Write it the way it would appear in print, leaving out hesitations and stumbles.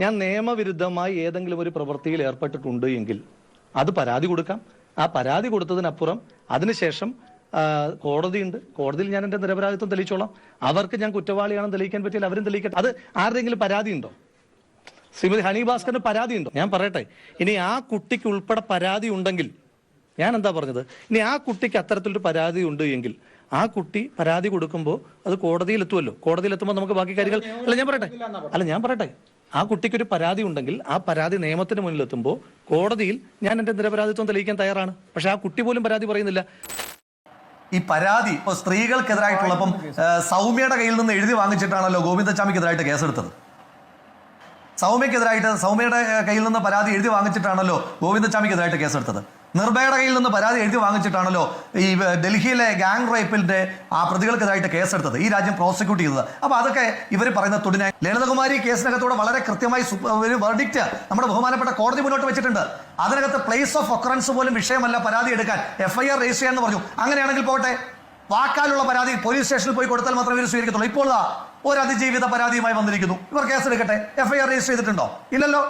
ഞാൻ നിയമവിരുദ്ധമായി ഏതെങ്കിലും ഒരു പ്രവൃത്തിയിൽ ഏർപ്പെട്ടിട്ടുണ്ട് എങ്കിൽ അത് പരാതി കൊടുക്കാം. ആ പരാതി കൊടുത്തതിനപ്പുറം അതിനുശേഷം കോടതിയുണ്ട്. കോടതിയിൽ ഞാൻ എന്റെ നിരപരാധിത്വം തെളിയിച്ചോളാം. അവർക്ക് ഞാൻ കുറ്റവാളിയാണെന്ന് തെളിയിക്കാൻ പറ്റിയാൽ അവരും തെളിയിക്കട്ടെ. അത് ആരുടെയെങ്കിലും പരാതി ഉണ്ടോ? ശ്രീമതി ഹണി ഭാസ്കറിന് പരാതി ഉണ്ടോ? ഞാൻ പറയട്ടെ, ഇനി ആ കുട്ടിക്ക് ഉൾപ്പെടെ പരാതി ഉണ്ടെങ്കിൽ, ഞാൻ എന്താ പറഞ്ഞത്, ഇനി ആ കുട്ടിക്ക് അത്തരത്തിലൊരു പരാതി ഉണ്ട് എങ്കിൽ ആ കുട്ടി പരാതി കൊടുക്കുമ്പോൾ അത് കോടതിയിലെത്തുമല്ലോ. കോടതിയിലെത്തുമ്പോൾ നമുക്ക് ബാക്കി കാര്യങ്ങൾ ഞാൻ പറയട്ടെ ആ കുട്ടിക്കൊരു പരാതി ഉണ്ടെങ്കിൽ ആ പരാതി നിയമത്തിന് മുന്നിലെത്തുമ്പോൾ കോടതിയിൽ ഞാൻ എന്റെ നിരപരാധിത്വം തെളിയിക്കാൻ തയ്യാറാണ്. പക്ഷെ ആ കുട്ടി പോലും പരാതി പറയുന്നില്ല. ഈ പരാതി ഇപ്പോൾ സ്ത്രീകൾക്കെതിരായിട്ടുള്ളപ്പം സൗമ്യയുടെ കയ്യിൽ നിന്ന് എഴുതി വാങ്ങിച്ചിട്ടാണല്ലോ ഗോവിന്ദച്ചാമിക്കെതിരായിട്ട് കേസെടുത്തത്. സൗമ്യയുടെ കയ്യിൽ നിന്ന് പരാതി എഴുതി വാങ്ങിച്ചിട്ടാണല്ലോ ഗോവിന്ദച്ചാമിക്കെതിരായിട്ട് കേസെടുത്തത്. നിർഭയയുടെ കയ്യിൽ നിന്ന് പരാതി എഴുതി വാങ്ങിച്ചിട്ടാണല്ലോ ഈ ഡൽഹിയിലെ ഗാങ് റേപ്പിന്റെ ആ പ്രതികൾക്കെതിരായിട്ട് കേസെടുത്തത്, ഈ രാജ്യം പ്രോസിക്യൂട്ട് ചെയ്തത്. അപ്പോൾ അതൊക്കെ ഇവർ പറയുന്ന തൊടിനായി ലളിതകുമാരി കേസിനകത്തൂടെ വളരെ കൃത്യമായി ഒരു വെർഡിക്റ്റ് നമ്മുടെ ബഹുമാനപ്പെട്ട കോടതി മുന്നോട്ട് വെച്ചിട്ടുണ്ട്. അതിനകത്ത് പ്ലേസ് ഓഫ് ഒക്കറൻസ് പോലും വിഷയമല്ല പരാതി എടുക്കാൻ, FIR രജിസ്റ്റർ ചെയ്യാന്ന് പറഞ്ഞു. അങ്ങനെയാണെങ്കിൽ പോട്ടെ, വാക്കാലുള്ള പരാതി പോലീസ് സ്റ്റേഷനിൽ പോയി കൊടുത്താൽ മാത്രമേ ഇവർ സ്വീകരിക്കത്തുള്ളൂ. ഇപ്പോൾ ഒരു അതിജീവിത പരാതിയുമായി വന്നിരിക്കുന്നു, ഇവർ കേസെടുക്കട്ടെ. FIR രജിസ്റ്റർ ചെയ്തിട്ടുണ്ടോ? ഇല്ലല്ലോ.